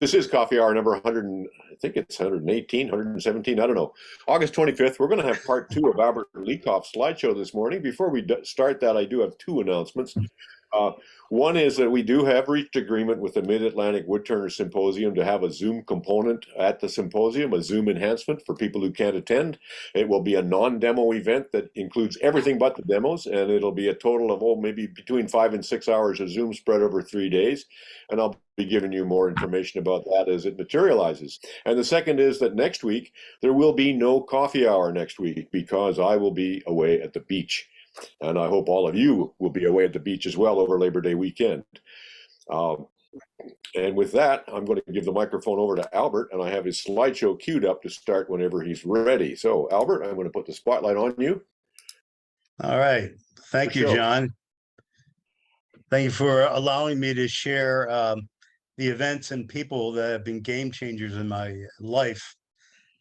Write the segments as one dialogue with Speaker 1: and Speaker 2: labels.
Speaker 1: This is coffee hour number 100, I think it's 118, 117, I don't know. August 25th, we're going to have part two of Albert LeCoff's slideshow this morning. Before we start that, I do have two announcements. One is that we do have reached agreement with the Mid-Atlantic Woodturners Symposium to have a Zoom component at the symposium, a Zoom enhancement for people who can't attend. It will be a non-demo event that includes everything but the demos, and it'll be a total of, maybe between 5 and 6 hours of Zoom spread over 3 days. And I'll be giving you more information about that as it materializes. And the second is that next week, there will be no coffee hour next week because I will be away at the beach. And I hope all of you will be away at the beach as well over Labor Day weekend. And with that, I'm going to give the microphone over to Albert, and I have his slideshow queued up to start whenever he's ready. So, Albert, I'm going to put the spotlight on you.
Speaker 2: All right. Thank you, John. Thank you for allowing me to share the events and people that have been game changers in my life.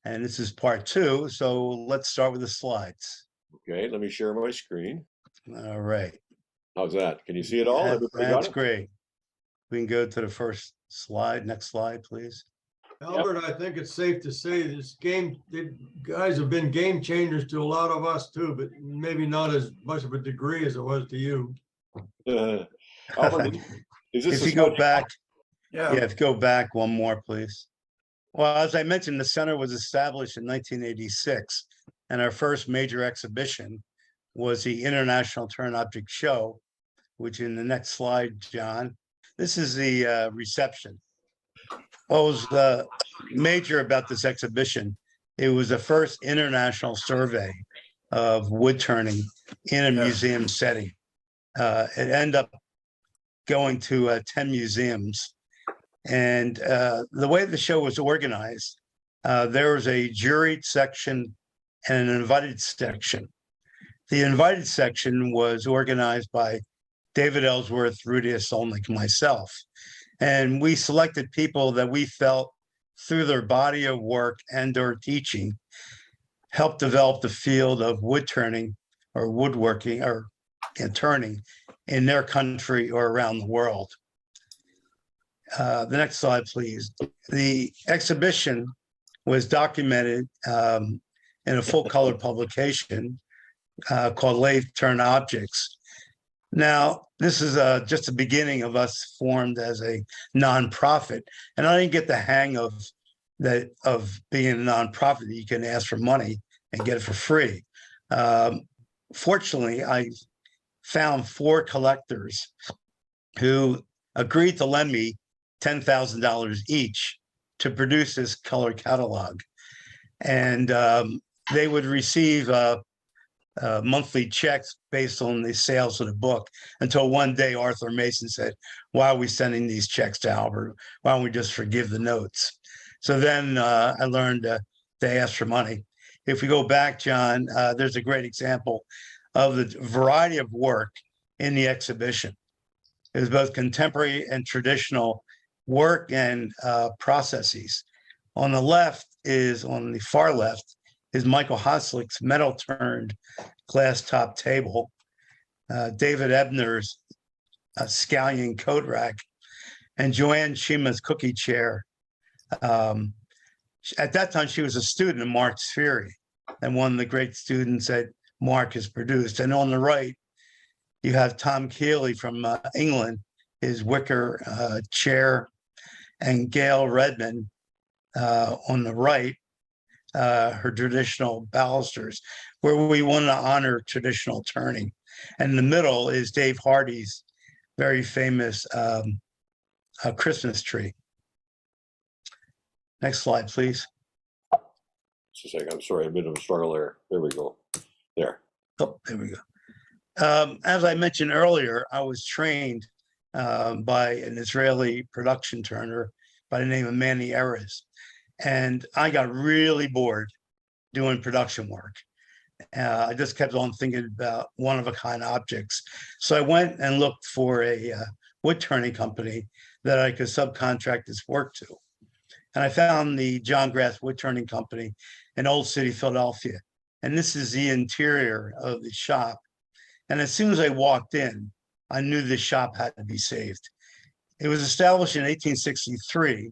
Speaker 2: And this is part two. So let's start with the slides.
Speaker 1: Okay, let me share my screen.
Speaker 2: All right.
Speaker 1: How's that? Can you see it all?
Speaker 2: That's great. We can go to the first slide. Next slide, please.
Speaker 3: Albert, yep. I think it's safe to say the guys have been game changers to a lot of us too, but maybe not as much of a degree as it was to you.
Speaker 1: Albert,
Speaker 2: if you go back, if you go back one more, please. Well, as I mentioned, the center was established in 1986. And our first major exhibition was the International Turn Object Show, which in the next slide, John, this is the reception. What was major about this exhibition? It was the first international survey of wood turning in a museum setting. It ended up going to 10 museums. And the way the show was organized, there was a juried section and an invited section. The invited section was organized by David Ellsworth, Rudy Solnick, myself. And we selected people that we felt through their body of work and or teaching helped develop the field of wood turning or woodworking or turning in their country or around the world. The next slide, please. The exhibition was documented in a full color publication called Lathe Turn Objects. Now, this is just the beginning of us formed as a nonprofit. And I didn't get the hang of being a nonprofit that you can ask for money and get it for free. Fortunately, I found 4 collectors who agreed to lend me $10,000 each to produce this color catalog. And they would receive monthly checks based on the sales of the book until one day Arthur Mason said, why are we sending these checks to Albert? Why don't we just forgive the notes? So then I learned they asked for money. If we go back, John, there's a great example of the variety of work in the exhibition. It was both contemporary and traditional work and processes. On the far left is Michael Hoslick's metal turned glass top table, David Ebner's scallion coat rack, and Joanne Shima's cookie chair. At that time, she was a student of Mark Spheri and one of the great students that Mark has produced. And on the right, you have Tom Keeley from England, his wicker chair, and Gail Redmond on the right, her traditional balusters, where we want to honor traditional turning. And in the middle is Dave Hardy's very famous Christmas tree. Next slide, please.
Speaker 1: Just a second. I'm sorry, a bit of a struggle there. There we go. There.
Speaker 2: Oh, there we go. As I mentioned earlier, I was trained by an Israeli production turner by the name of Manny Erez. And I got really bored doing production work. I just kept on thinking about one-of-a-kind objects. So I went and looked for a wood turning company that I could subcontract this work to. And I found the John Grass Wood Turning Company in Old City, Philadelphia. And this is the interior of the shop. And as soon as I walked in, I knew the shop had to be saved. It was established in 1863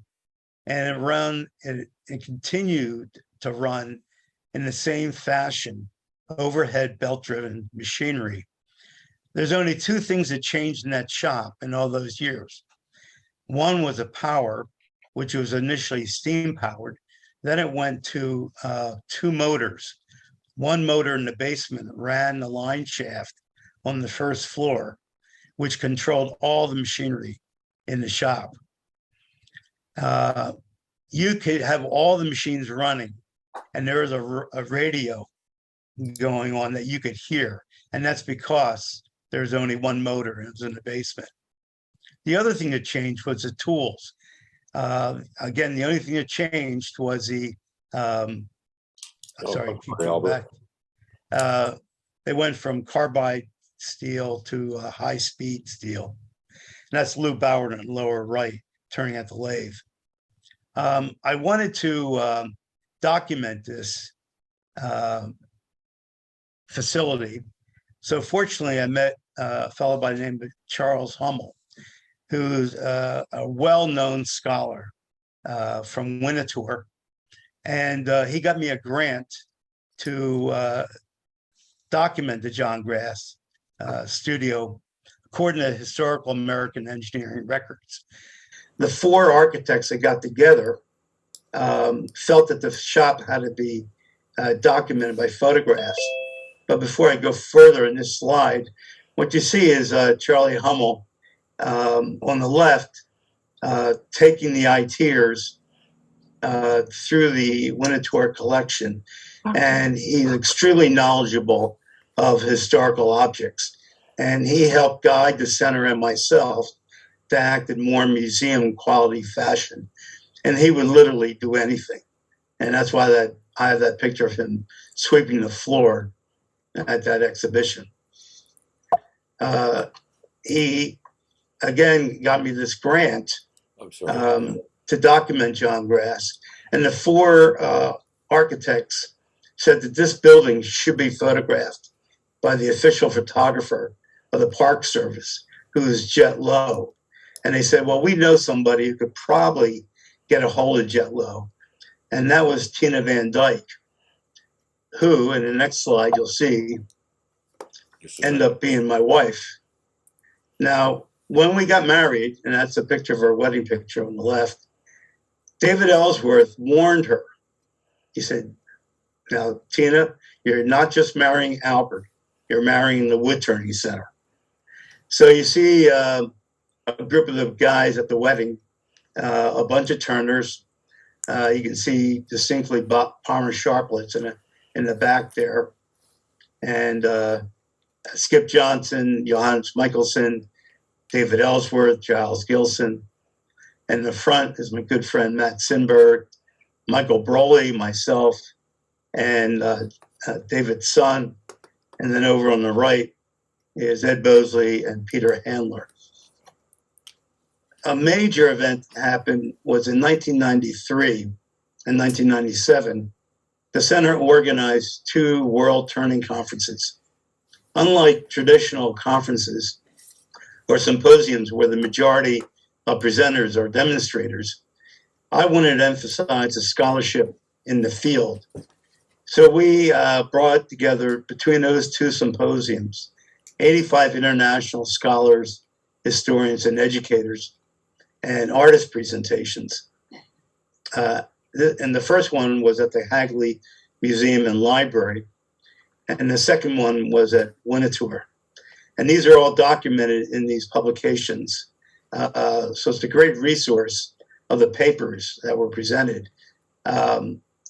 Speaker 2: and it continued to run in the same fashion, overhead belt-driven machinery. There's only two things that changed in that shop in all those years. One was a power, which was initially steam powered. Then it went to two motors. One motor in the basement ran the line shaft on the first floor, which controlled all the machinery in the shop. You could have all the machines running, and there was a radio going on that you could hear. And that's because there's only one motor, and it was in the basement. The other thing that changed was the tools. Again, the only thing that changed was the, they went from carbide steel to high-speed steel. And that's Lou Bauer in the lower right, turning at the lathe. I wanted to document this facility. So fortunately, I met a fellow by the name of Charles Hummel, who's a well-known scholar from Winterthur. And he got me a grant to document the John Grass studio according to historical American engineering records. The four architects that got together felt that the shop had to be documented by photographs. But before I go further in this slide, what you see is Charlie Hummel on the left taking the ITers through the Winterthur collection. And he's extremely knowledgeable of historical objects. And he helped guide the center and myself to act in more museum quality fashion. And he would literally do anything. And that's why I have that picture of him sweeping the floor at that exhibition. He, again, got me this grant to document John Grass. And the four architects said that this building should be photographed by the official photographer of the Park Service, who is Jet Low. And they said, well, we know somebody who could probably get a hold of Jet Low. And that was Tina Van Dyke, who, in the next slide, you'll see, ended up being my wife. Now, when we got married, and that's a picture of her wedding picture on the left, David Ellsworth warned her. He said, now, Tina, you're not just marrying Albert, you're marrying the Woodturning Center. So you see a group of the guys at the wedding, a bunch of turners. You can see distinctly Palmer Sharplets in the back there. And Skip Johnson, Johannes Michelson, David Ellsworth, Giles Gilson. And in the front is my good friend Matt Sinberg, Michael Broley, myself, and David's son. And then over on the right is Ed Bosley and Peter Handler. A major event happened was in 1993 and 1997. The center organized two World Turning Conferences. Unlike traditional conferences or symposiums where the majority of presenters are demonstrators, I wanted to emphasize the scholarship in the field. So we brought together, between those two symposiums, 85 international scholars, historians, and educators, and artist presentations. And the first one was at the Hagley Museum and Library, and the second one was at Winterthur. And these are all documented in these publications. So it's a great resource of the papers that were presented.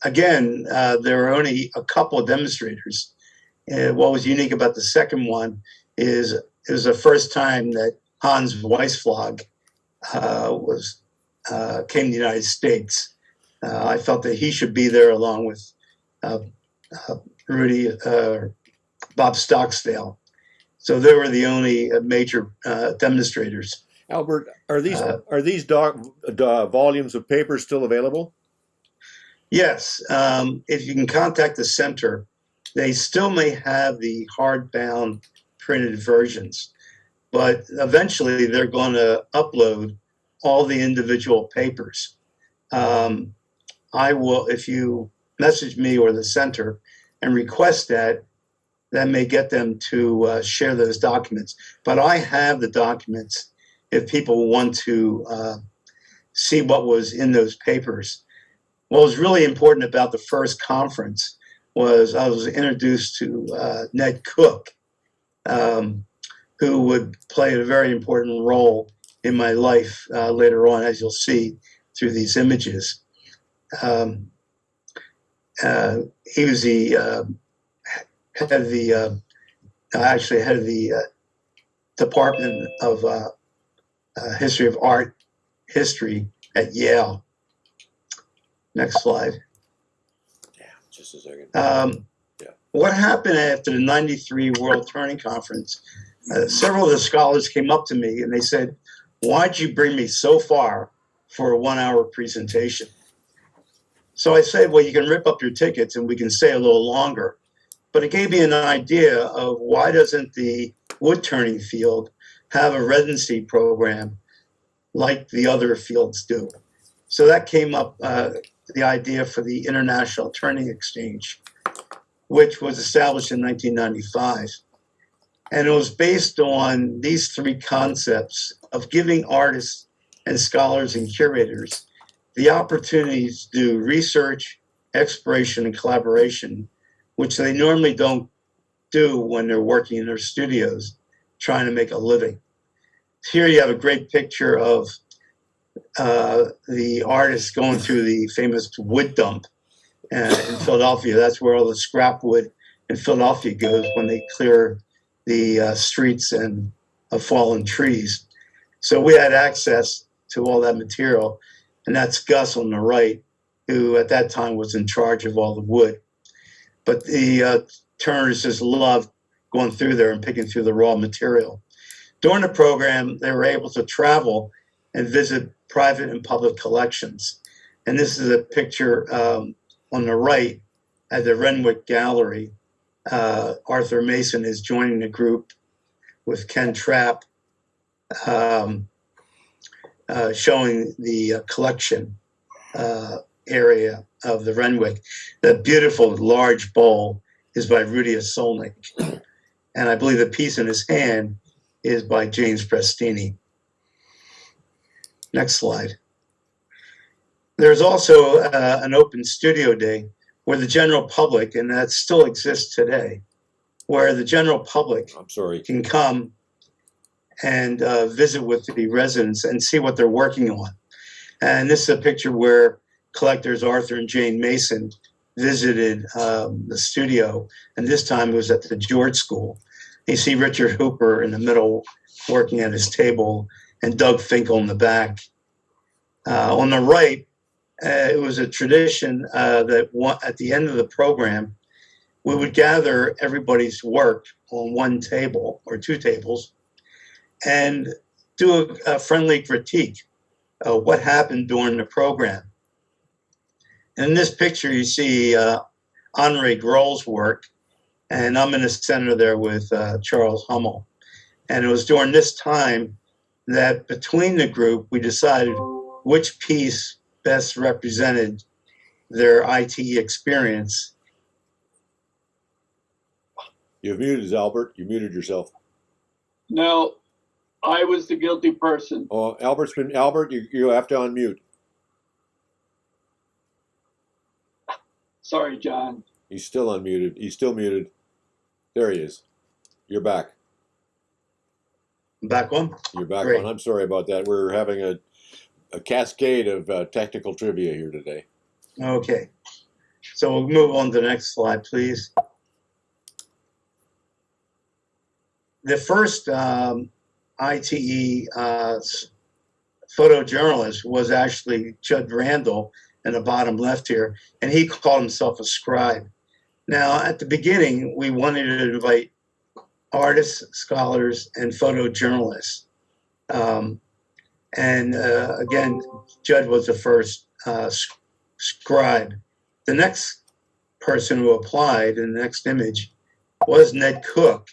Speaker 2: Again, there were only a couple of demonstrators. What was unique about the second one is it was the first time that Hans Weisflog came to the United States. I felt that he should be there along with Bob Stocksdale. So they were the only major demonstrators.
Speaker 1: Albert, are these volumes of paper still available?
Speaker 2: Yes, if you can contact the center, they still may have the hardbound printed versions, but eventually they're going to upload all the individual papers I will, if you message me or the center and request that, that may get them to share those documents. But I have the documents if people want to see what was in those papers. What was really important about the first conference was I was introduced to Ned Cook, who would play a very important role in my life later on, as you'll see through these images. He was the head of the, actually head of the Department of History of Art History at Yale. Next slide.
Speaker 1: Yeah, just a second.
Speaker 2: What happened after the '93 World Turning Conference? Several of the scholars came up to me and they said, "Why'd you bring me so far for a 1-hour presentation?" So I said, well, you can rip up your tickets and we can stay a little longer. But it gave me an idea of why doesn't the wood turning field have a residency program like the other fields do? So that came up, the idea for the International Turning Exchange, which was established in 1995. And it was based on these three concepts of giving artists and scholars and curators the opportunities to do research, exploration, and collaboration, which they normally don't do when they're working in their studios trying to make a living. Here you have a great picture of the artists going through the famous wood dump in Philadelphia. That's where all the scrap wood in Philadelphia goes when they clear the streets and of fallen trees. So we had access to all that material, and that's Gus on the right, who at that time was in charge of all the wood. But the Turners just loved going through there and picking through the raw material. During the program, they were able to travel and visit private and public collections. And this is a picture on the right at the Renwick Gallery. Arthur Mason is joining the group with Ken Trapp, showing the collection area of the Renwick. The beautiful large bowl is by Rudy Solnick. And I believe the piece in his hand is by James Prestini. Next slide. There's also an open studio day where the general public, and that still exists today, where the general public can come and visit with the residents and see what they're working on. And this is a picture where collectors Arthur and Jane Mason visited the studio, and this time it was at the George School. You see Richard Hooper in the middle working at his table, and Doug Finkel in the back. On the right, it was a tradition that at the end of the program, we would gather everybody's work on one table or two tables and do a friendly critique of what happened during the program. In this picture, you see Andre Grohl's work, and I'm in the center there with Charles Hummel. And it was during this time that between the group, we decided which piece best represented their IT experience.
Speaker 1: You've muted, Albert. You muted yourself.
Speaker 4: No, I was the guilty person.
Speaker 1: Oh, Albert, you have to unmute.
Speaker 4: Sorry, John.
Speaker 1: He's still unmuted. He's still muted. There he is. You're back.
Speaker 2: Back on?
Speaker 1: You're back
Speaker 2: Great.
Speaker 1: on. I'm sorry about that. We're having a cascade of technical trivia here today.
Speaker 2: Okay. So we'll move on to the next slide, please. The first ITE photojournalist was actually Judd Randall in the bottom left here, and he called himself a scribe. Now, at the beginning, we wanted to invite artists, scholars, and photojournalists. Again, Judd was the first scribe. The next person who applied in the next image was Ned Cook.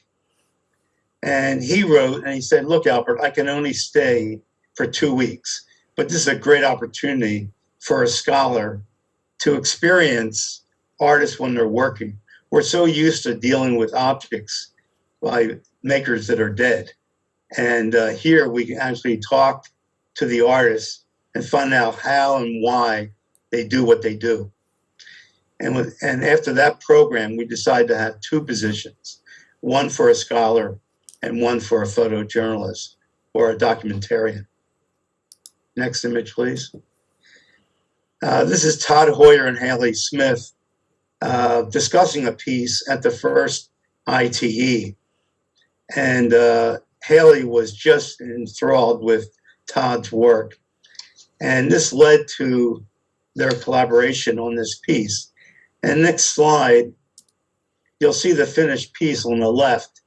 Speaker 2: And he wrote and he said, look, Albert, I can only stay for 2 weeks, but this is a great opportunity for a scholar to experience artists when they're working. We're so used to dealing with objects by makers that are dead. And here we can actually talk to the artists and find out how and why they do what they do. And after that program, we decided to have two positions, one for a scholar and one for a photojournalist or a documentarian. Next image, please. This is Todd Hoyer and Haley Smith discussing a piece at the first ITE. And Haley was just enthralled with Todd's work. And this led to their collaboration on this piece. And next slide, you'll see the finished piece on the left.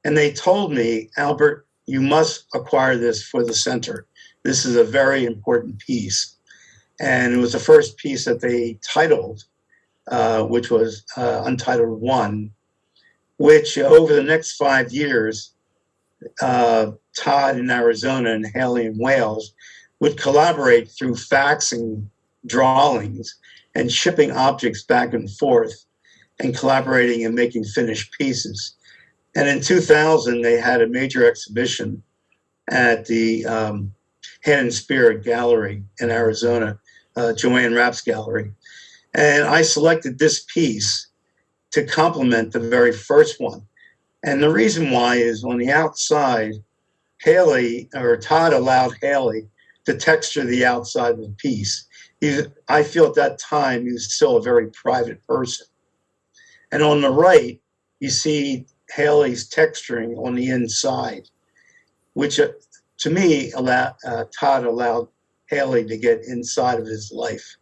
Speaker 2: And they told me, Albert, you must acquire this for the center. This is a very important piece. And it was the first piece that they titled, which was Untitled 1, which over the next 5 years, Todd in Arizona and Haley in Wales would collaborate through faxing drawings and shipping objects back and forth and collaborating and making finished pieces. And in 2000, they had a major exhibition at the Hand and Spirit Gallery in Arizona, Joanne Rapp's gallery. And I selected this piece to complement the very first one. And the reason why is on the outside, Todd allowed Haley to texture the outside of the piece. I feel at that time he was still a very private person. And on the right, you see Haley's texturing on the inside, which to me, Todd allowed Haley to get inside of his life.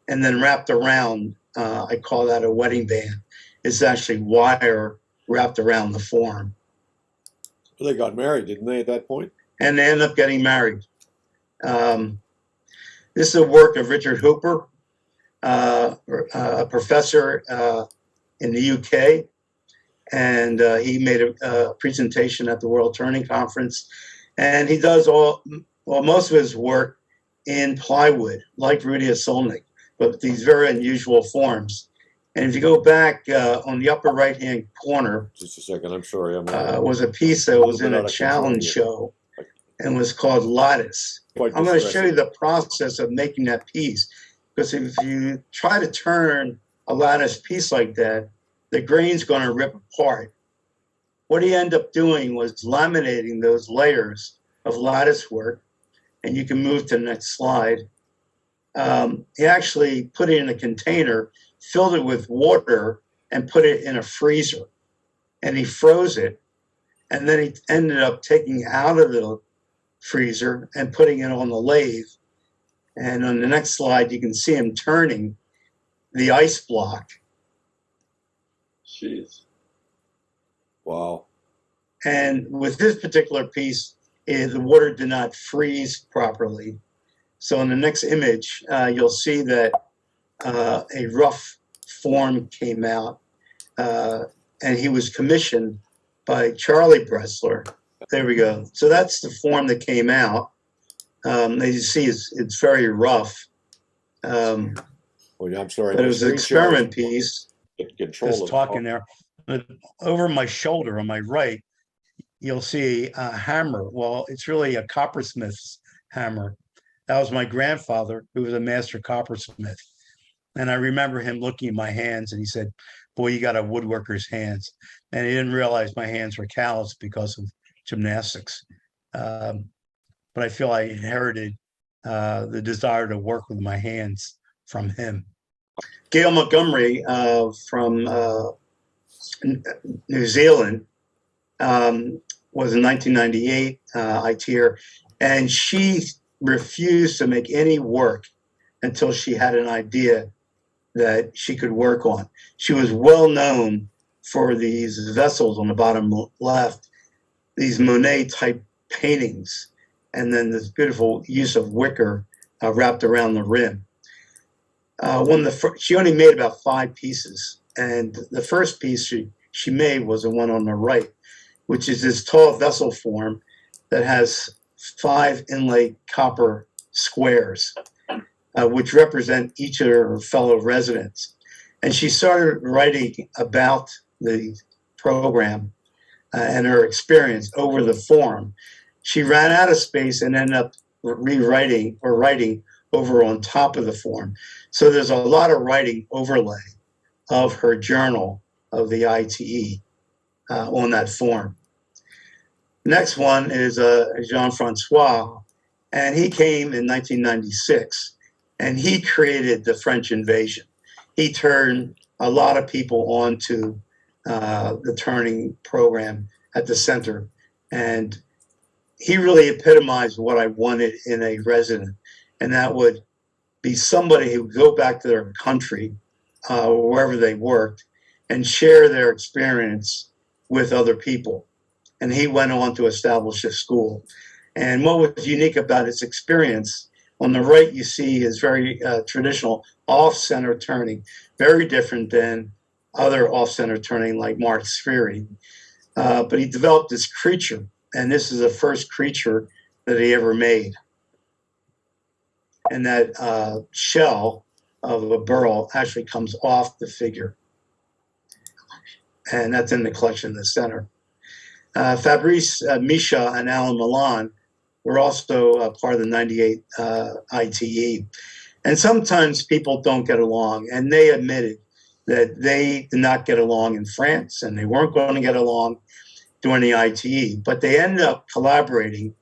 Speaker 2: And then wrapped around, I call that a wedding band. It's actually wire wrapped around the form.
Speaker 1: Well, they got married, didn't they, at that point?
Speaker 2: And they ended up getting married. This is a work of Richard Hooper, a professor in the UK. And he made a presentation at the World Turning Conference. And he does most of his work in plywood, like Rudia Solnik, but these very unusual forms. And if you go back on the upper right-hand corner,
Speaker 1: just a second, I'm sorry.
Speaker 2: was a piece that was in a challenge show and was called Lattice. I'm going to show you the process of making that piece, because if you try to turn a lattice piece like that, the grain's going to rip apart. What he ended up doing was laminating those layers of lattice work, and you can move to the next slide. He actually put it in a container, filled it with water, and put it in a freezer. And he froze it, and then he ended up taking it out of the freezer and putting it on the lathe. And on the next slide, you can see him turning the ice block.
Speaker 4: Jeez.
Speaker 1: Wow.
Speaker 2: And with this particular piece, the water did not freeze properly. So in the next image, you'll see that a rough form came out, and he was commissioned by Charlie Bressler. There we go. So that's the form that came out. As you see, it's very rough.
Speaker 1: Well, I'm sorry.
Speaker 2: But it was an experiment piece.
Speaker 1: Just
Speaker 2: talking there. But over my shoulder on my right, you'll see a hammer. Well, it's really a coppersmith's hammer. That was my grandfather, who was a master coppersmith. And I remember him looking at my hands and he said, boy, you got a woodworker's hands. And he didn't realize my hands were calloused because of gymnastics. But I feel I inherited the desire to work with my hands from him. Gail Montgomery from New Zealand was in 1998 ITer, and she refused to make any work until she had an idea that she could work on. She was well known for these vessels on the bottom left, these Monet type paintings, and then this beautiful use of wicker wrapped around the rim. She only made about 5 pieces, and the first piece she made was the one on the right, which is this tall vessel form that has 5 inlaid copper squares. which represent each of her fellow residents. And she started writing about the program and her experience over the form. She ran out of space and ended up rewriting or writing over on top of the form. So there's a lot of writing overlay of her journal of the ITE on that form. Next one is Jean-Francois, and he came in 1996, and he created the French invasion. He turned a lot of people onto the turning program at the center, and he really epitomized what I wanted in a resident, and that would be somebody who would go back to their country, wherever they worked, and share their experience with other people. And he went on to establish a school. And what was unique about his experience, on the right you see his very traditional off-center turning, very different than other off-center turning like Mark Spheri. But he developed this creature, and this is the first creature that he ever made. And that shell of a burl actually comes off the figure. And that's in the collection in the center. Fabrice Misha and Alan Milan were also part of the 98 ITE. And sometimes people don't get along, and they admitted that they did not get along in France, and they weren't going to get along during the ITE, but they ended up collaborating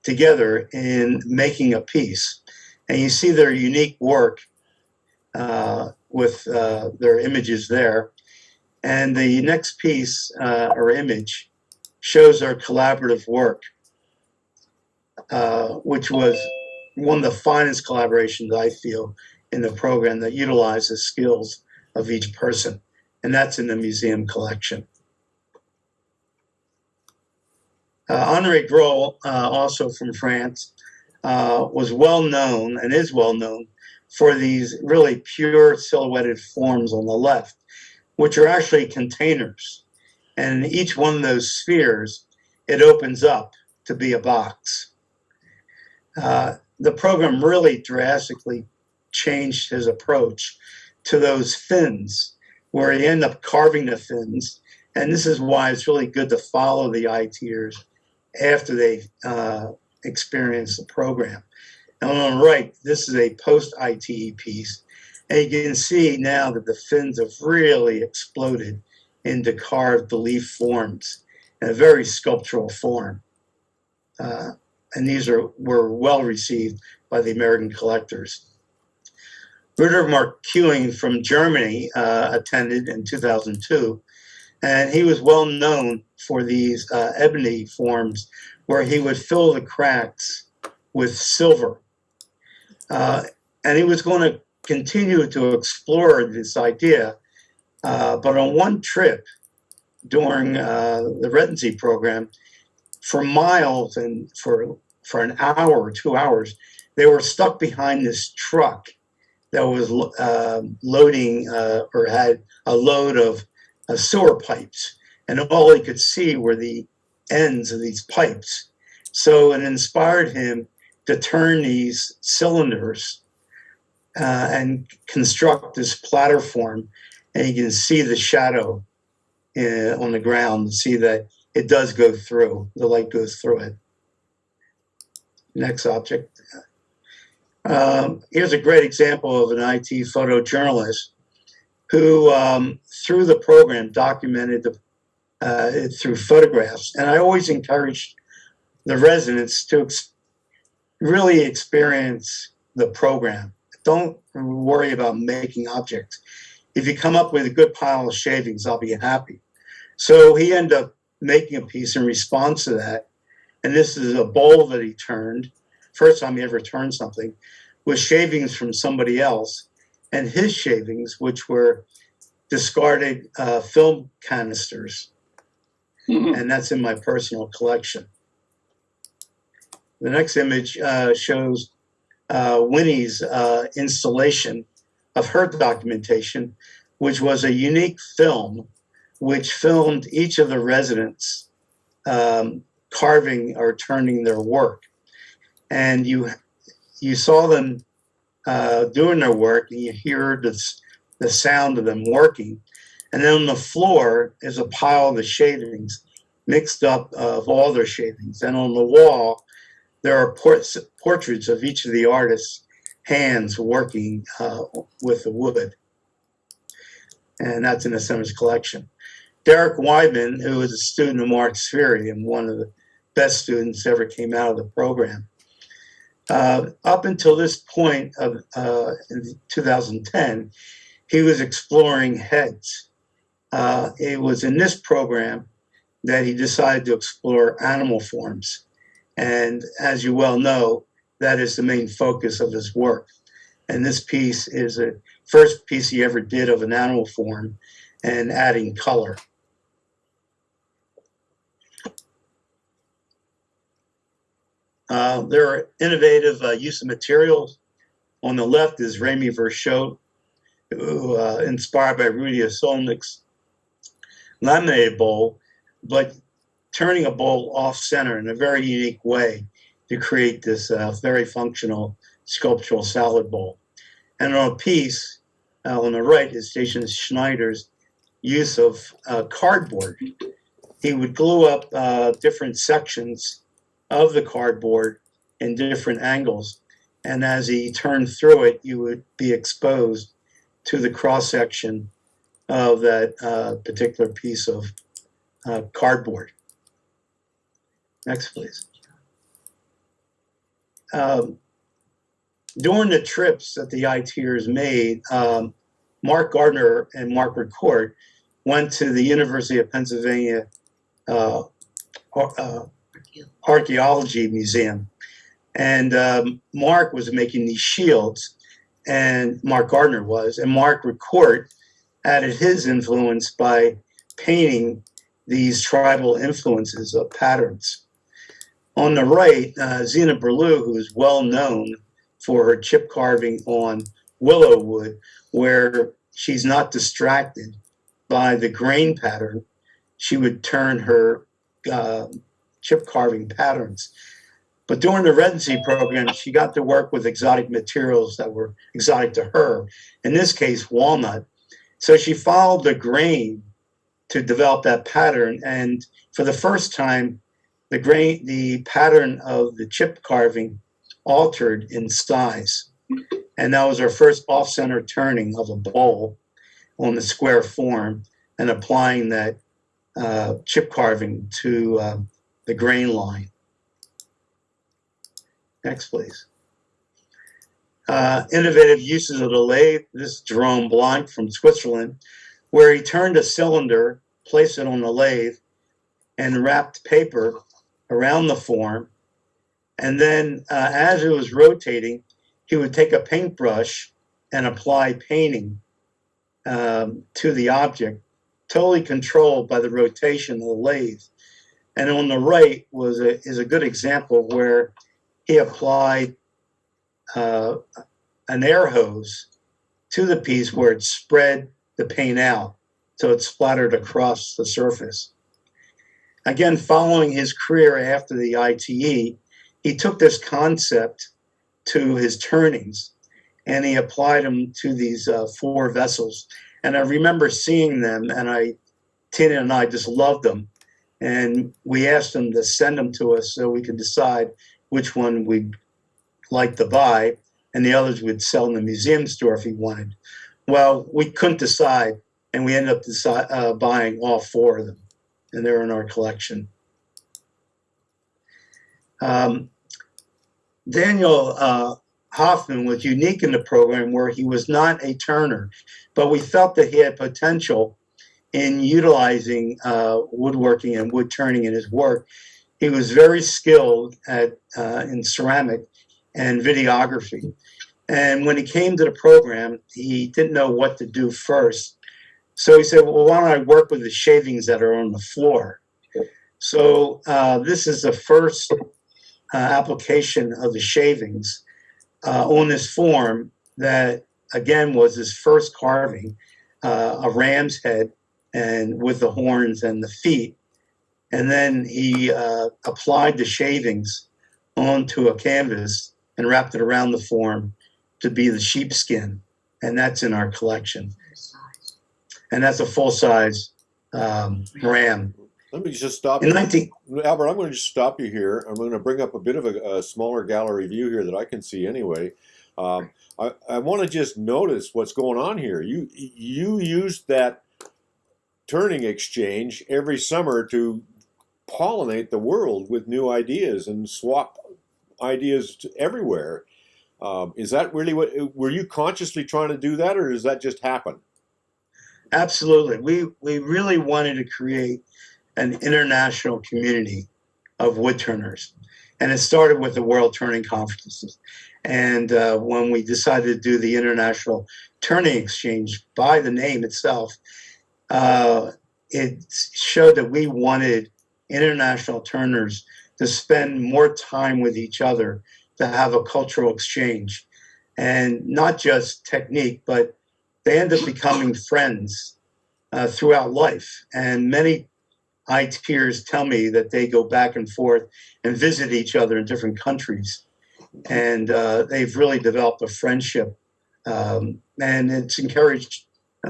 Speaker 2: together in making a piece. And you see their unique work with their images there. And the next piece or image shows our collaborative work, which was one of the finest collaborations I feel in the program that utilizes skills of each person. And that's in the museum collection. Henri Gros, also from France, was well known and is well known for these really pure silhouetted forms on the left, which are actually containers. And in each one of those spheres, it opens up to be a box. The program really drastically changed his approach to those fins, where he ended up carving the fins. And this is why it's really good to follow the ITers after they experience the program. And on the right, this is a post-ITE piece. And you can see now that the fins have really exploded into carved leaf forms in a very sculptural form. And these were well received by the American collectors. Rudolf Marquing from Germany attended in 2002, and he was well known for these ebony forms where he would fill the cracks with silver. And he was going to continue to explore this idea, but on one trip during the residency program, for miles and for an hour or 2 hours, they were stuck behind this truck that was loading or had a load of sewer pipes. And all he could see were the ends of these pipes. So it inspired him to turn these cylinders and construct this platform. And you can see the shadow on the ground and see that it does go through, the light goes through it. Next object. Here's a great example of an IT photojournalist who, through the program, documented it through photographs. And I always encourage the residents to really experience the program. Don't worry about making objects. If you come up with a good pile of shavings, I'll be happy. So he ended up making a piece in response to that. And this is a bowl that he turned. First time he ever turned something, with shavings from somebody else, and his shavings, which were discarded film canisters. And that's in my personal collection. The next image shows Winnie's installation of her documentation, which was a unique film which filmed each of the residents carving or turning their work. And you saw them doing their work, and you hear the sound of them working. And then on the floor is a pile of the shavings mixed up of all their shavings. And on the wall, there are portraits of each of the artists' hands working with the wood. And that's in the Center's collection. Derek Weidman, who was a student of Mark Spheri and one of the best students ever came out of the program. Up until this point of in 2010, he was exploring heads. It was in this program that he decided to explore animal forms. And as you well know, that is the main focus of his work. And this piece is the first piece he ever did of an animal form and adding color. There are innovative use of materials. On the left is Remy Verschote, who inspired by Rudy Solnick's laminated bowl, but turning a bowl off center in a very unique way to create this very functional sculptural salad bowl. And on a piece on the right is Jason Schneider's use of cardboard. He would glue up different sections of the cardboard in different angles. And as he turned through it, you would be exposed to the cross section of that particular piece of cardboard. Next, please. During the trips that the ITers made, Mark Gardner and Mark Ricord went to the University of Pennsylvania Archaeology Museum. And Mark was making these shields, and Mark Gardner was, and Mark Ricord added his influence by painting these tribal influences of patterns. On the right, Zena Berlew, who is well known for her chip carving on willow wood, where she's not distracted by the grain pattern, she would turn her chip carving patterns. But during the residency program, she got to work with exotic materials that were exotic to her, in this case, walnut. So she followed the grain to develop that pattern. And for the first time, the pattern of the chip carving altered in size. And that was our first off-center turning of a bowl on the square form and applying that chip carving to the grain line. Next, please. Innovative uses of the lathe. This is Jerome Blanc from Switzerland, where he turned a cylinder, placed it on the lathe, and wrapped paper around the form. And then as it was rotating, he would take a paintbrush and apply painting to the object, totally controlled by the rotation of the lathe. And on the right is a good example where he applied an air hose to the piece where it spread the paint out, so it splattered across the surface. Again, following his career after the ITE, he took this concept to his turnings and he applied them to these 4 vessels. And I remember seeing them, and Tina and I just loved them. And we asked him to send them to us so we could decide which one we'd like to buy, and the others would sell in the museum store if he wanted. Well, we couldn't decide, and we ended up buying all 4 of them, and they're in our collection. Daniel Hoffman was unique in the program where he was not a turner, but we felt that he had potential in utilizing woodworking and wood turning in his work. He was very skilled in ceramic and videography. And when he came to the program, he didn't know what to do first. So he said, well, why don't I work with the shavings that are on the floor? So this is the first application of the shavings on this form that, again, was his first carving, a ram's head and with the horns and the feet. And then he applied the shavings onto a canvas and wrapped it around the form to be the sheepskin, and that's in our collection. And that's a full-size ram.
Speaker 1: Let me just stop
Speaker 2: In
Speaker 1: you.
Speaker 2: 19
Speaker 1: Albert, I'm going to just stop you here. I'm going to bring up a bit of a smaller gallery view here that I can see anyway. I want to just notice what's going on here. You use that turning exchange every summer to pollinate the world with new ideas and swap ideas everywhere. Is that really what, were you consciously trying to do that, or does that just happen?
Speaker 2: Absolutely. We really wanted to create an international community of woodturners. And it started with the World Turning Conferences. And when we decided to do the International Turning Exchange, by the name itself, it showed that we wanted international turners to spend more time with each other, to have a cultural exchange. And not just technique, but they end up becoming friends throughout life. And many ITers tell me that they go back and forth and visit each other in different countries. And they've really developed a friendship. And it's encouraged,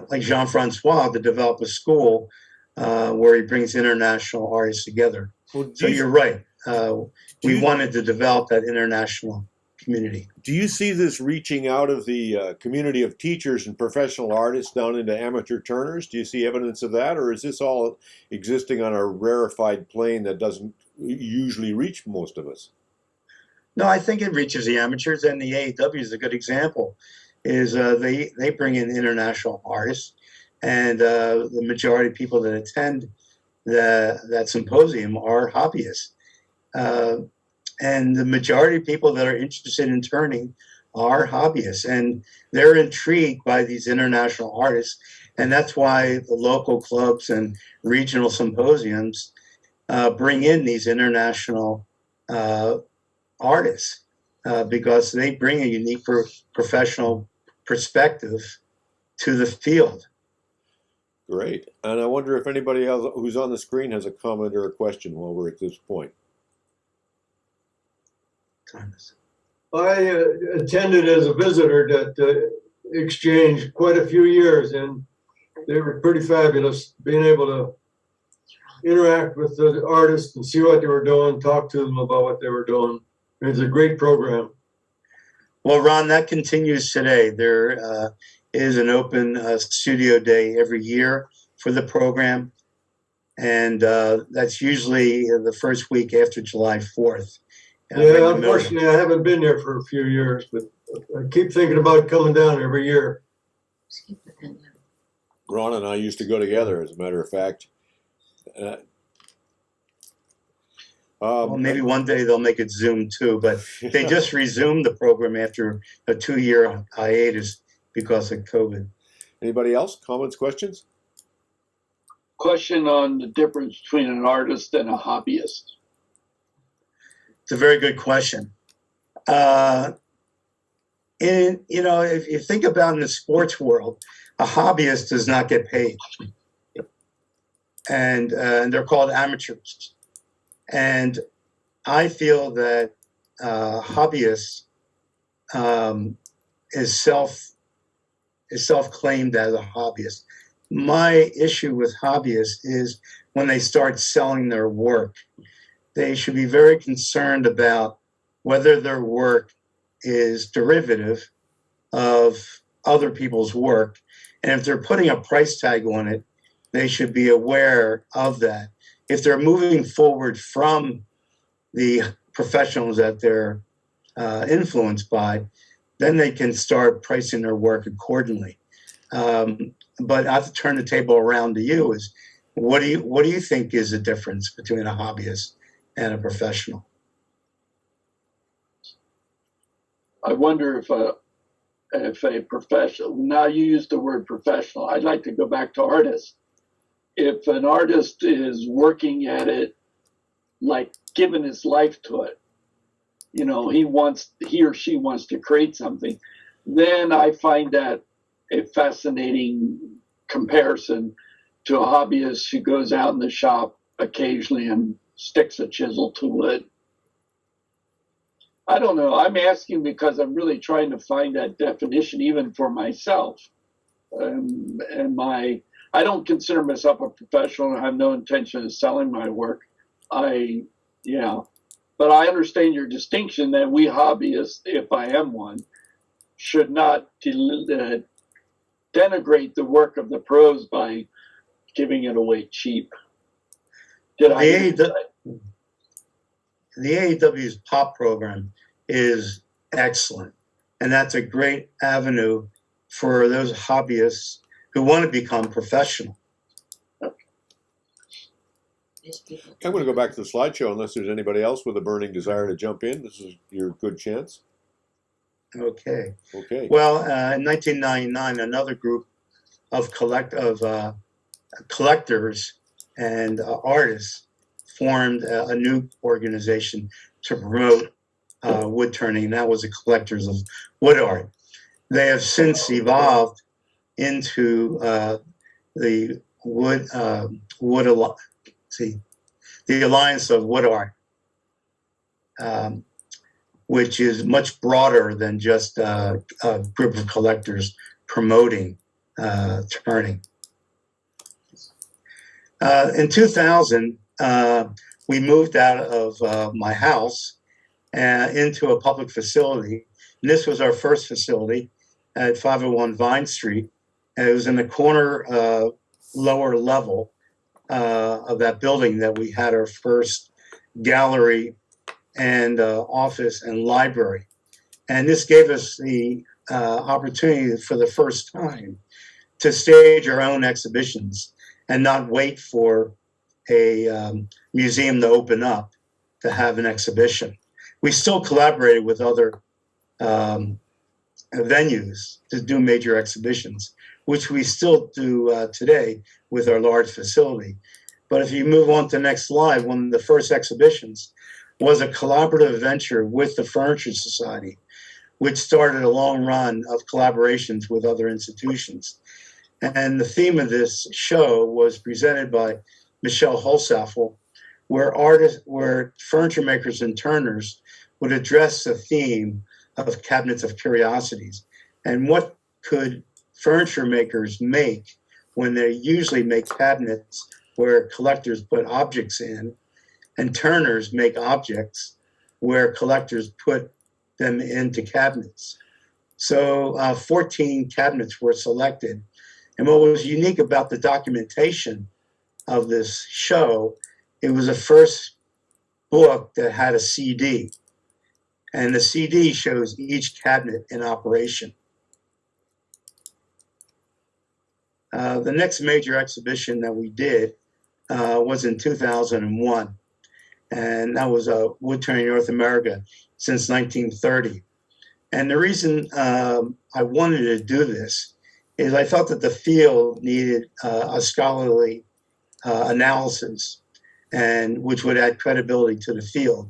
Speaker 2: like Jean-Francois, to develop a school where he brings international artists together.
Speaker 1: Well,
Speaker 2: so you're right. We wanted to develop that international community.
Speaker 1: Do you see this reaching out of the community of teachers and professional artists down into amateur turners? Do you see evidence of that, or is this all existing on a rarefied plane that doesn't usually reach most of us?
Speaker 2: No, I think it reaches the amateurs, and the AAW is a good example. Is they bring in international artists, and the majority of people that attend that symposium are hobbyists. And the majority of people that are interested in turning are hobbyists, and they're intrigued by these international artists. And that's why the local clubs and regional symposiums bring in these international artists because they bring a unique professional perspective to the field.
Speaker 1: Great. And I wonder if anybody else who's on the screen has a comment or a question while we're at this point.
Speaker 3: I attended as a visitor that exchange quite a few years, and they were pretty fabulous, being able to interact with the artists and see what they were doing, talk to them about what they were doing. It's a great program.
Speaker 2: Well, Ron, that continues today. There is an open studio day every year for the program, and that's usually the first week after July 4th.
Speaker 3: Yeah, unfortunately, I haven't been there for a few years, but I keep thinking about coming down every year.
Speaker 1: Ron and I used to go together, as a matter of fact.
Speaker 2: Well, maybe one day they'll make it Zoom too, but they just resumed the program after a 2-year hiatus because of COVID.
Speaker 1: Anybody else? Comments, questions?
Speaker 4: Question on the difference between an artist and a hobbyist.
Speaker 2: It's a very good question. And you know, if you think about in the sports world, a hobbyist does not get paid, and they're called amateurs. And I feel that hobbyist is self-claimed as a hobbyist. My issue with hobbyists is when they start selling their work. They should be very concerned about whether their work is derivative of other people's work. And if they're putting a price tag on it, they should be aware of that. If they're moving forward from the professionals that they're influenced by, then they can start pricing their work accordingly. But I have to turn the table around to you. Is what do you think is the difference between a hobbyist and a professional?
Speaker 4: I wonder if a professional, now you use the word professional, I'd like to go back to artist. If an artist is working at it, like giving his life to it, you know, he or she wants to create something, then I find that a fascinating comparison to a hobbyist who goes out in the shop occasionally and sticks a chisel to wood. I don't know. I'm asking because I'm really trying to find that definition even for myself. I don't consider myself a professional and I have no intention of selling my work. But I understand your distinction that we hobbyists, if I am one, should not denigrate the work of the pros by giving it away cheap.
Speaker 2: The AEW's POP program is excellent, and that's a great avenue for those hobbyists who want to become professional.
Speaker 1: I'm going to go back to the slideshow unless there's anybody else with a burning desire to jump in. This is your good chance.
Speaker 2: Okay.
Speaker 1: Okay.
Speaker 2: Well, in 1999, another group of collectors and artists formed a new organization to promote wood turning. That was the Collectors of Wood Art. They have since evolved into the the Alliance of Wood Art, which is much broader than just a group of collectors promoting turning. In 2000, we moved out of my house into a public facility. And this was our first facility at 501 Vine Street. And it was in the corner lower level of that building that we had our first gallery and office and library. And this gave us the opportunity for the first time to stage our own exhibitions and not wait for a museum to open up to have an exhibition. We still collaborated with other venues to do major exhibitions, which we still do today with our large facility. But if you move on to the next slide, one of the first exhibitions was a collaborative venture with the Furniture Society, which started a long run of collaborations with other institutions. And the theme of this show was presented by Michelle Holsaffel, where furniture makers and turners would address the theme of cabinets of curiosities and what could furniture makers make when they usually make cabinets where collectors put objects in, and turners make objects where collectors put them into cabinets. So 14 cabinets were selected. And what was unique about the documentation of this show, it was the first book that had a CD. And the CD shows each cabinet in operation. The next major exhibition that we did was in 2001. And that was Woodturning North America since 1930. And the reason I wanted to do this is I felt that the field needed a scholarly analysis, and which would add credibility to the field.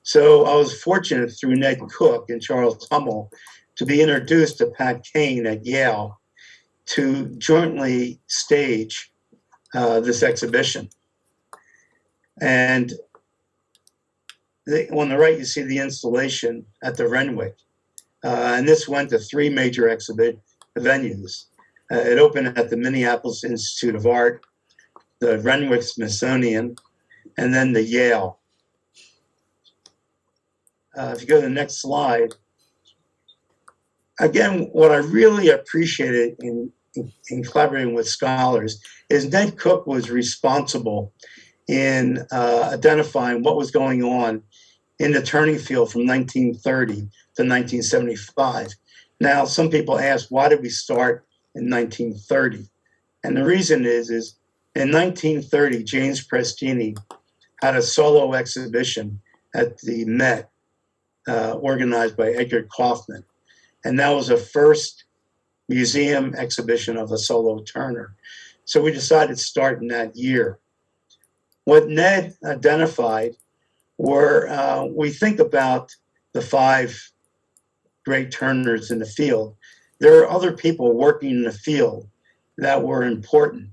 Speaker 2: So I was fortunate through Ned Cook and Charles Hummel to be introduced to Pat Kane at Yale to jointly stage this exhibition. And on the right, you see the installation at the Renwick. And this went to 3 major venues. It opened at the Minneapolis Institute of Art, the Renwick Smithsonian, and then the Yale. If you go to the next slide. Again, what I really appreciated in collaborating with scholars is Ned Cook was responsible in identifying what was going on in the turning field from 1930 to 1975. Now, some people ask, why did we start in 1930? And the reason is in 1930, James Prestini had a solo exhibition at the Met, organized by Edgar Kaufman. And that was the first museum exhibition of a solo turner. So we decided to start in that year. What Ned identified were, we think about the 5 great turners in the field. There are other people working in the field that were important.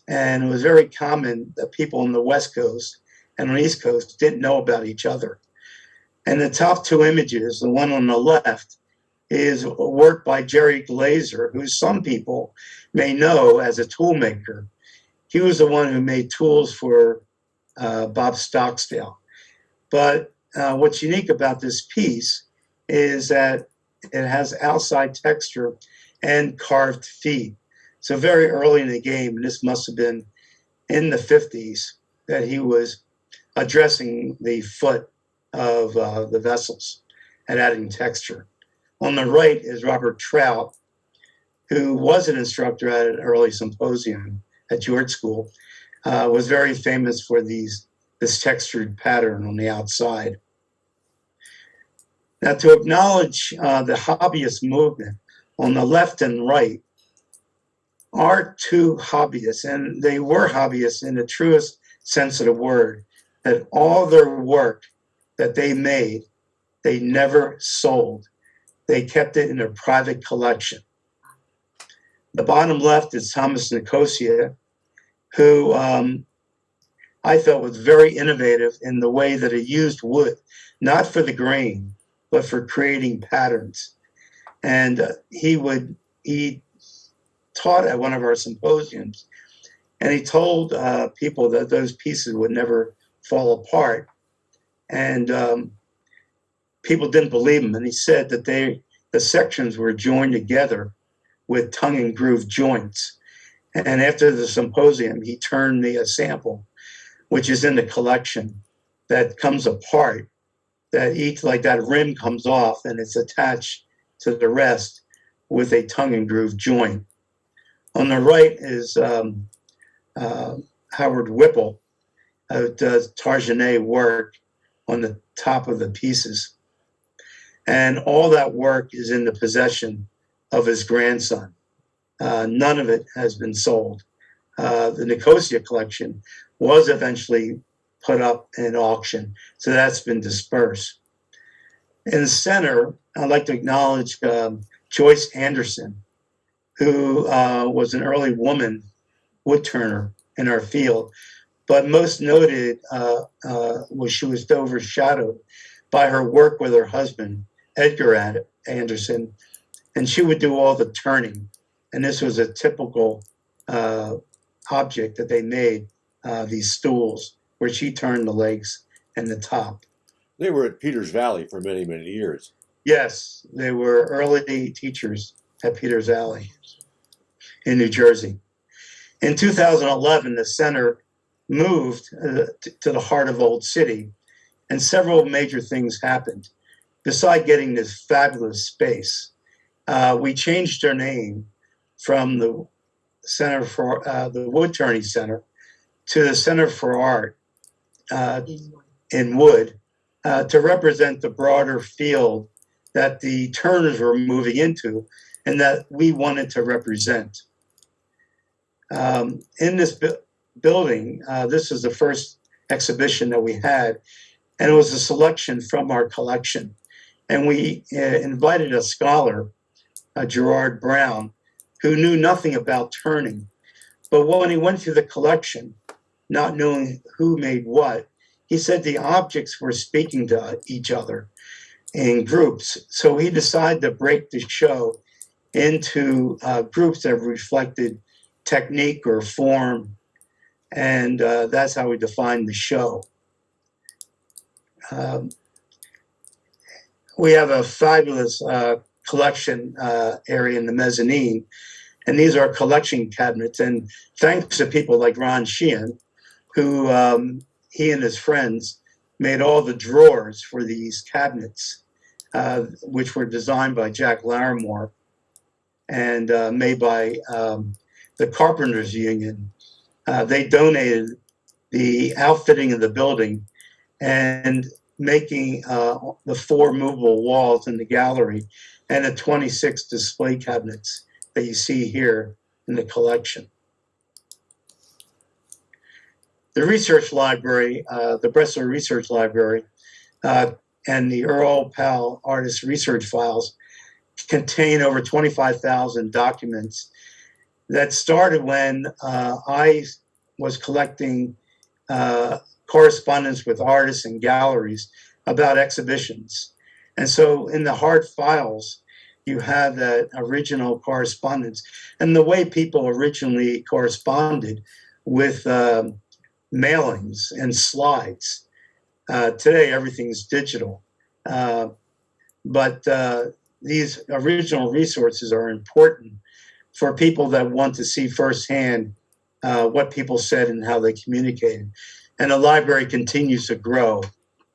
Speaker 2: And it was very common that people on the West Coast and on the East Coast didn't know about each other. And the top two images, the one on the left, is work by Jerry Glazer, who some people may know as a tool maker. He was the one who made tools for Bob Stocksdale. But what's unique about this piece is that it has outside texture and carved feet. So very early in the game, and this must have been in the 50s, that he was addressing the foot of the vessels and adding texture. On the right is Robert Trout, who was an instructor at an early symposium at George School, was very famous for this textured pattern on the outside. Now, to acknowledge the hobbyist movement on the left and right are two hobbyists, and they were hobbyists in the truest sense of the word, that all their work that they made, they never sold. They kept it in a private collection. The bottom left is Thomas Nicosia, who I felt was very innovative in the way that he used wood, not for the grain, but for creating patterns. And he taught at one of our symposiums, and he told people that those pieces would never fall apart. And people didn't believe him. And he said that the sections were joined together with tongue and groove joints. And after the symposium, he turned me a sample, which is in the collection, that comes apart, that each, like that rim comes off and it's attached to the rest with a tongue and groove joint. On the right is Howard Whipple, who does Targenet work on the top of the pieces. And all that work is in the possession of his grandson. None of it has been sold. The Nicosia collection was eventually put up in auction, so that's been dispersed. In the center, I'd like to acknowledge Joyce Anderson, who was an early woman woodturner in our field, but most noted was she was overshadowed by her work with her husband, Edgar Anderson, and she would do all the turning. And this was a typical object that they made, these stools, where she turned the legs and the top.
Speaker 1: They were at Peters Valley for many, many years.
Speaker 2: Yes, they were early teachers at Peters Valley in New Jersey. In 2011, the center moved to the heart of Old City, and several major things happened. Besides getting this fabulous space, we changed our name from the Center for the Woodturning Center to the Center for Art in Wood to represent the broader field that the Turners were moving into and that we wanted to represent. In this building, this is the first exhibition that we had, and it was a selection from our collection. And we invited a scholar, Gerard Brown, who knew nothing about turning. But when he went through the collection, not knowing who made what, he said the objects were speaking to each other in groups. So he decided to break the show into groups that reflected technique or form. And that's how we defined the show. We have a fabulous collection area in the mezzanine, and these are collection cabinets. And thanks to people like Ron Sheehan, who he and his friends made all the drawers for these cabinets, which were designed by Jack Larimore and made by the Carpenters Union. They donated the outfitting of the building and making the 4 movable walls in the gallery and the 26 display cabinets that you see here in the collection. The research library, the Bressler Research Library, and the Earl Powell Artist Research Files contain over 25,000 documents that started when I was collecting correspondence with artists and galleries about exhibitions. And so in the hard files, you have that original correspondence and the way people originally corresponded with mailings and slides. Today, everything's digital. But these original resources are important for people that want to see firsthand what people said and how they communicated. And the library continues to grow.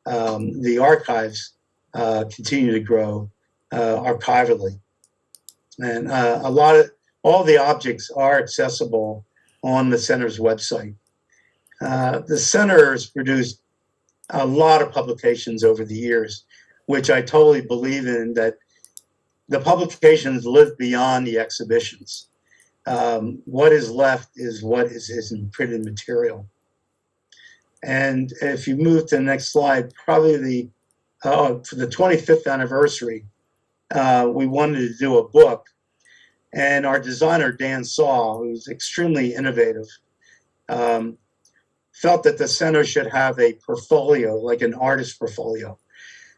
Speaker 2: The archives continue to grow archivally. And all the objects are accessible on the center's website. The center has produced a lot of publications over the years, which I totally believe in, that the publications live beyond the exhibitions. What is left is what is in printed material. And if you move to the next slide, probably for the 25th anniversary, we wanted to do a book. And our designer, Dan Saw, who's extremely innovative, felt that the center should have a portfolio, like an artist portfolio.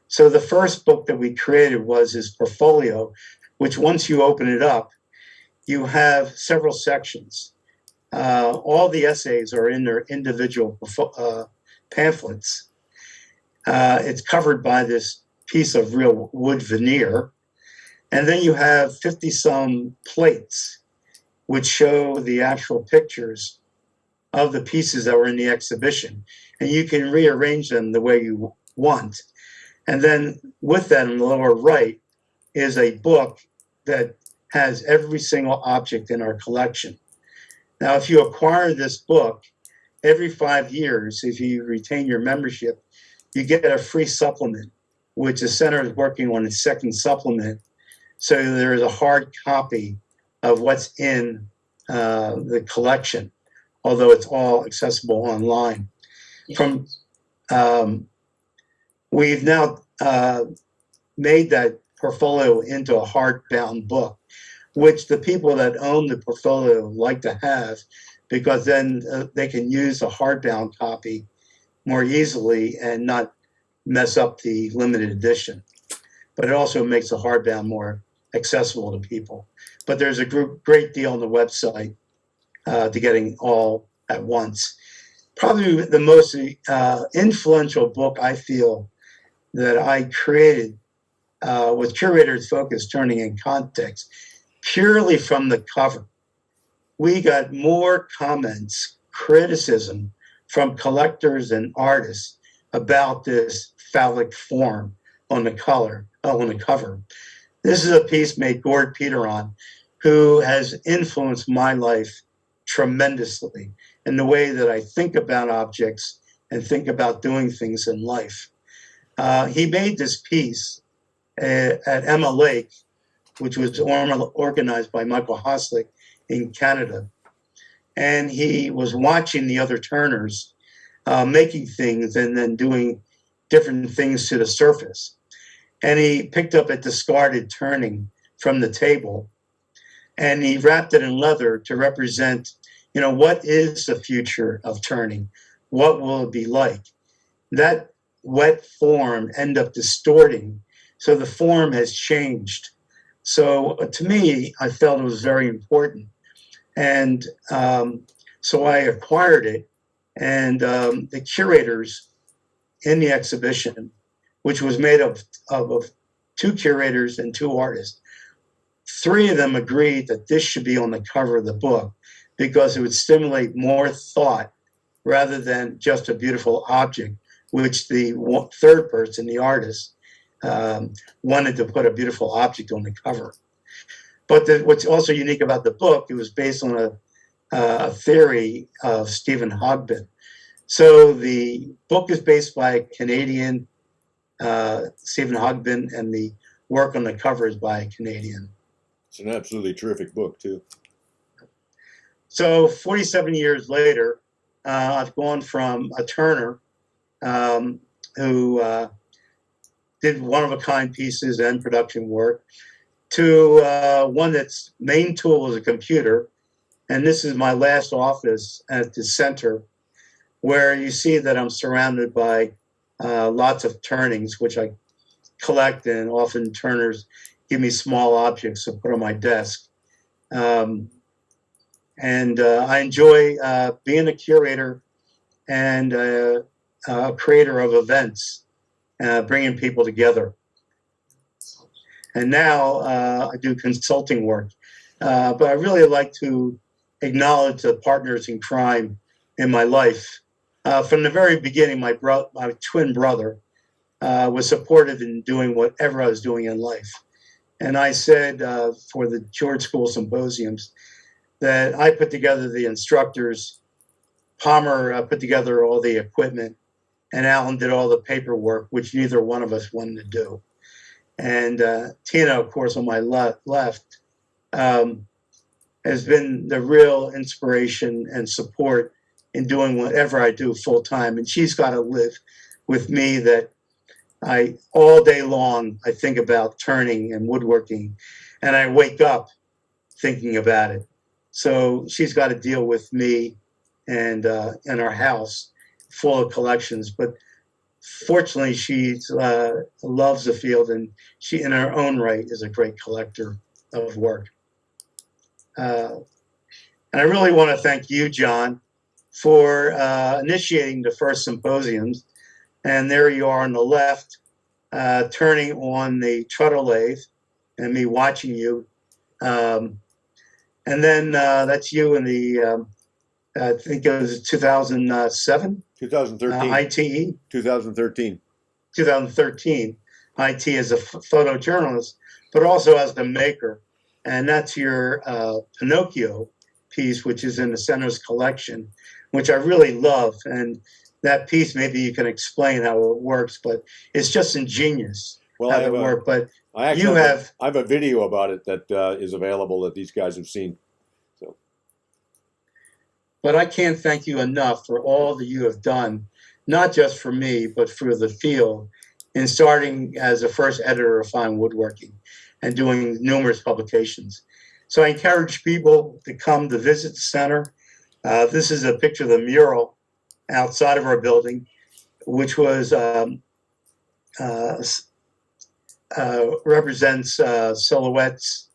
Speaker 2: So the first book that we created was his portfolio, which once you open it up, you have several sections. All the essays are in their individual pamphlets. It's covered by this piece of real wood veneer. And then you have 50-some plates, which show the actual pictures of the pieces that were in the exhibition. And you can rearrange them the way you want. And then with that in the lower right is a book that has every single object in our collection. Now, if you acquire this book, every 5 years, if you retain your membership, you get a free supplement, which the center is working on its second supplement. So there is a hard copy of what's in the collection, although it's all accessible online. We've now made that portfolio into a hardbound book, which the people that own the portfolio like to have, because then they can use a hardbound copy more easily and not mess up the limited edition. But it also makes the hardbound more accessible to people. But there's a great deal on the website to getting all at once. Probably the most influential book I feel that I created was Curated Focus, Turning in Context, purely from the cover. We got more comments, criticism from collectors and artists about this phallic form on the cover. This is a piece made Gord Peteron, who has influenced my life tremendously in the way that I think about objects and think about doing things in life. He made this piece at Emma Lake, which was organized by Michael Hoslick in Canada. And he was watching the other turners making things and then doing different things to the surface. And he picked up a discarded turning from the table and he wrapped it in leather to represent, what is the future of turning? What will it be like? That wet form ended up distorting, so the form has changed. So to me, I felt it was very important. And so I acquired it, and the curators in the exhibition, which was made of 2 curators and 2 artists, 3 of them agreed that this should be on the cover of the book because it would stimulate more thought rather than just a beautiful object, which the third person, the artist, wanted to put a beautiful object on the cover. But what's also unique about the book, it was based on a theory of Stephen Hogben. So the book is based by a Canadian, Stephen Hogben, and the work on the cover is by a Canadian.
Speaker 1: It's an absolutely terrific book, too.
Speaker 2: So 47 years later, I've gone from a turner who did one-of-a-kind pieces and production work to one that's main tool is a computer. And this is my last office at the center, where you see that I'm surrounded by lots of turnings, which I collect, and often turners give me small objects to put on my desk. And I enjoy being a curator and a creator of events, bringing people together. And now I do consulting work. But I really like to acknowledge the partners in crime in my life. From the very beginning, my twin brother was supportive in doing whatever I was doing in life. And I said for the George School symposiums that I put together the instructors, Palmer put together all the equipment, and Alan did all the paperwork, which neither one of us wanted to do. And Tina, of course, on my left, has been the real inspiration and support in doing whatever I do full time. And she's got to live with me that all day long, I think about turning and woodworking, and I wake up thinking about it. So she's got to deal with me and our house full of collections. But fortunately, she loves the field, and she, in her own right, is a great collector of work. And I really want to thank you, John, for initiating the first symposiums. And there you are on the left, turning on the Trutter lathe, and me watching you. And then that's you in the, I think it was 2007?
Speaker 1: 2013.
Speaker 2: ITE?
Speaker 1: 2013.
Speaker 2: 2013. IT as a photojournalist, but also as the maker. And that's your Pinocchio piece, which is in the center's collection, which I really love. And that piece, maybe you can explain how it works, but it's just ingenious how it works. But
Speaker 1: I have a video about it that is available that these guys have seen. So,
Speaker 2: but I can't thank you enough for all that you have done, not just for me, but for the field, in starting as the first editor of Fine Woodworking and doing numerous publications. So I encourage people to come to visit the center. This is a picture of the mural outside of our building, which was represents silhouettes,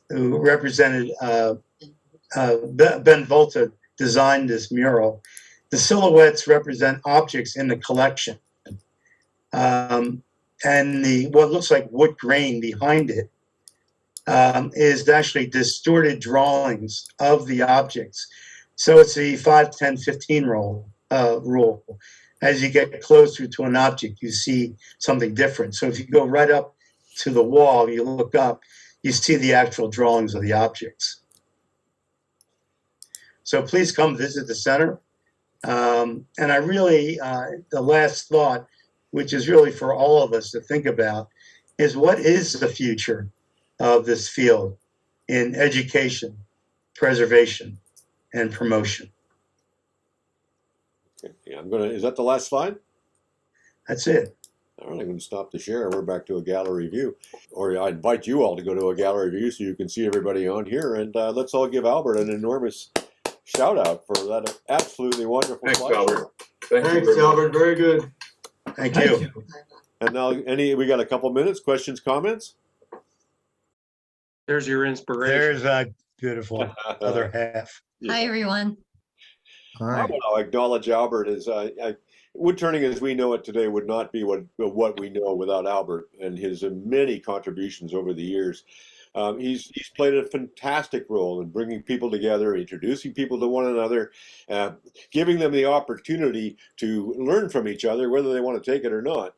Speaker 2: who represented Ben Volta designed this mural. The silhouettes represent objects in the collection. And the what looks like wood grain behind it is actually distorted drawings of the objects. So it's the 5, 10, 15 rule. As you get closer to an object, you see something different. So if you go right up to the wall, you look up, you see the actual drawings of the objects. So please come visit the center. And I really, the last thought, which is really for all of us to think about, is what is the future of this field in education, preservation, and promotion?
Speaker 1: okay. Yeah, is that the last slide?
Speaker 2: That's it.
Speaker 1: All right, I'm going to stop the share. We're back to a gallery view. Or I invite you all to go to a gallery view so you can see everybody on here. And let's all give Albert an enormous shout out for that absolutely wonderful
Speaker 5: Thanks,
Speaker 1: slideshow.
Speaker 5: Albert.
Speaker 3: Thanks, Albert. Very good.
Speaker 2: Thank you.
Speaker 1: And now, we got a couple minutes. Questions, comments?
Speaker 6: There's your inspiration.
Speaker 2: There's a beautiful other half.
Speaker 7: Hi, everyone.
Speaker 1: I want to acknowledge Albert as woodturning as we know it today would not be what we know without Albert and his many contributions over the years. He's played a fantastic role in bringing people together, introducing people to one another, giving them the opportunity to learn from each other, whether they want to take it or not.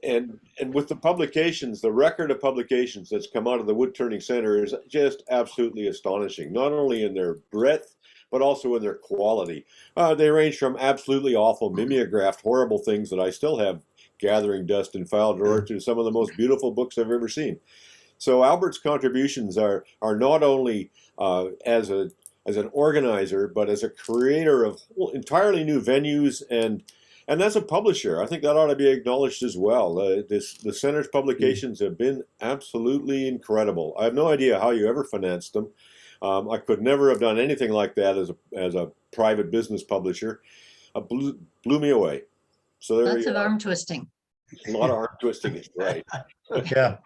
Speaker 1: And with the publications, the record of publications that's come out of the Woodturning Center is just absolutely astonishing, not only in their breadth, but also in their quality. They range from absolutely awful, mimeographed, horrible things that I still have gathering dust in file drawer to some of the most beautiful books I've ever seen. So Albert's contributions are not only as an organizer, but as a creator of entirely new venues and as a publisher. I think that ought to be acknowledged as well. The center's publications have been absolutely incredible. I have no idea how you ever financed them. I could never have done anything like that as a private business publisher. blew me away. So there
Speaker 5: Lots
Speaker 1: you
Speaker 5: of
Speaker 1: are.
Speaker 5: arm twisting.
Speaker 1: A lot of arm twisting is right.
Speaker 2: Yeah.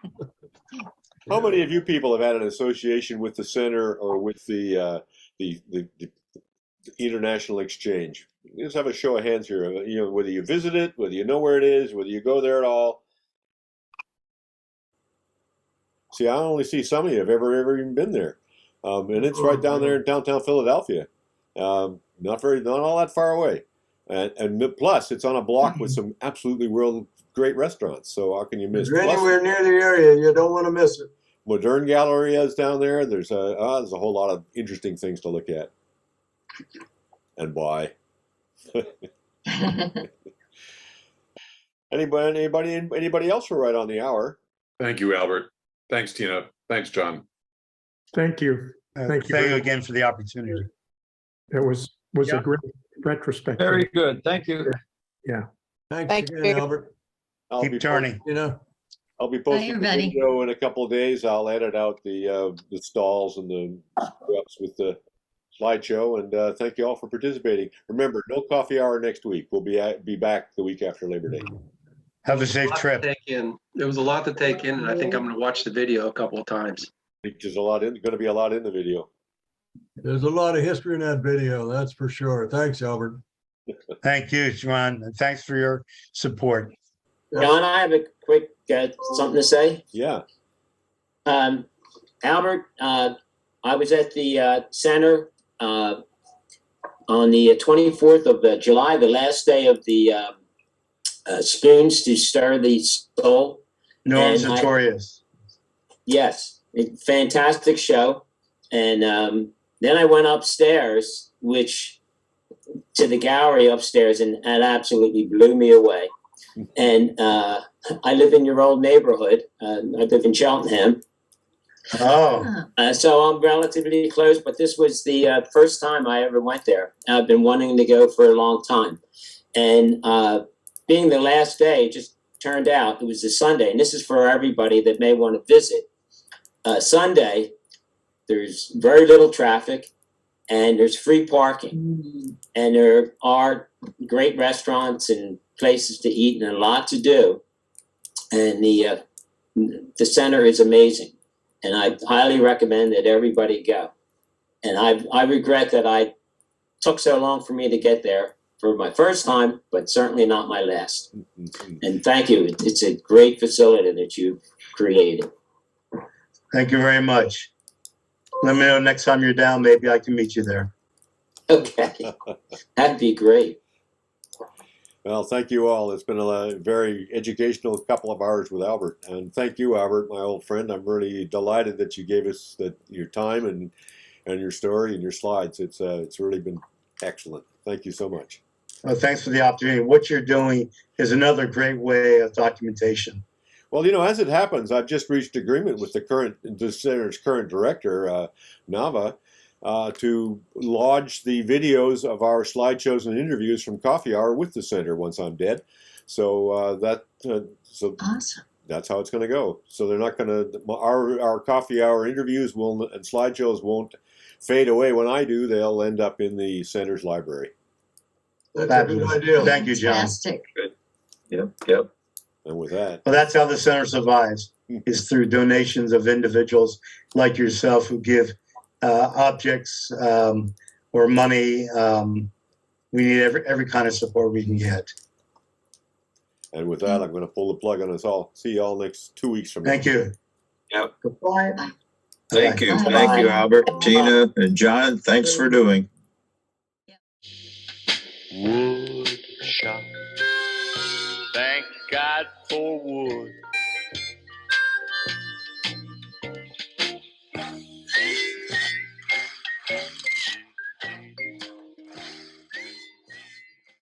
Speaker 1: How many of you people have had an association with the center or with the international exchange? Let's have a show of hands here. You know, whether you visit it, whether you know where it is, whether you go there at all. See, I only see some of you have ever even been there, and it's right down there in downtown Philadelphia. Not all that far away, and plus it's on a block with some absolutely world great restaurants. So how can you miss?
Speaker 3: If you're anywhere near the area, you don't want to miss it.
Speaker 1: Modern Gallery is down there. There's a whole lot of interesting things to look at and buy. Anybody else? We're right on the hour.
Speaker 6: Thank you, Albert. Thanks, Tina. Thanks, John.
Speaker 7: Thank you.
Speaker 2: Thank you again for the opportunity.
Speaker 7: It was a great retrospective.
Speaker 8: Very good. Thank you.
Speaker 7: Yeah.
Speaker 3: Thanks again, Albert.
Speaker 2: Keep turning.
Speaker 1: I'll be posting the
Speaker 5: everybody.
Speaker 1: video in a couple of days. I'll edit out the stalls and the ups with the slideshow. And thank you all for participating. Remember, no coffee hour next week. We'll be back the week after Labor Day.
Speaker 2: Have a safe trip.
Speaker 8: There was a lot to take in, and I think I'm going to watch the video a couple of times.
Speaker 1: I think there's going to be a lot in the video.
Speaker 3: There's a lot of history in that video, that's for sure. Thanks, Albert.
Speaker 2: Thank you, John, and thanks for your support.
Speaker 9: John, I have a quick something to say.
Speaker 1: Yeah.
Speaker 9: Albert, I was at the center on the 24th of July, the last day of the Spoons to Stir the Soul.
Speaker 2: Norm
Speaker 9: And
Speaker 2: Sartorius.
Speaker 9: Yes, a fantastic show. And then I went upstairs, to the gallery upstairs, and it absolutely blew me away. And I live in your old neighborhood. I live in Cheltenham.
Speaker 2: Oh,
Speaker 9: So I'm relatively close, but this was the first time I ever went there. I've been wanting to go for a long time. And being the last day, it just turned out it was a Sunday. And this is for everybody that may want to visit. Sunday, there's very little traffic and there's free parking. And there are great restaurants and places to eat and a lot to do. And the center is amazing. And I highly recommend that everybody go. And I regret that I took so long for me to get there for my first time, but certainly not my last. And thank you. It's a great facility that you've created.
Speaker 2: thank you very much. Let me know next time you're down. Maybe I can meet you there.
Speaker 9: Okay, that'd be great.
Speaker 1: Well, thank you all. It's been a very educational couple of hours with Albert. And thank you, Albert, my old friend. I'm really delighted that you gave us your time and your story and your slides. It's really been excellent. Thank you so much.
Speaker 2: Well, thanks for the opportunity. What you're doing is another great way of documentation.
Speaker 1: Well, as it happens, I've just reached agreement with the center's current director, Nava, to lodge the videos of our slideshows and interviews from Coffee Hour with the center once I'm dead. So
Speaker 5: Awesome.
Speaker 1: that's how it's going to go. So they're not going to our Coffee Hour interviews and slideshows won't fade away when I do. They'll end up in the center's library.
Speaker 3: That's a good idea.
Speaker 2: Thank you, John.
Speaker 5: Fantastic.
Speaker 4: Yep.
Speaker 1: And with that,
Speaker 2: Well, that's how the center survives, is through donations of individuals like yourself who give objects or money. We need every kind of support we can get.
Speaker 1: and with that, I'm going to pull the plug on us all. See you all next 2 weeks from now.
Speaker 2: Thank you.
Speaker 9: Goodbye.
Speaker 10: Thank you.
Speaker 5: Bye.
Speaker 10: Thank you, Albert, Tina, and John. Thanks for doing.
Speaker 11: Wood shop. Thank God for wood.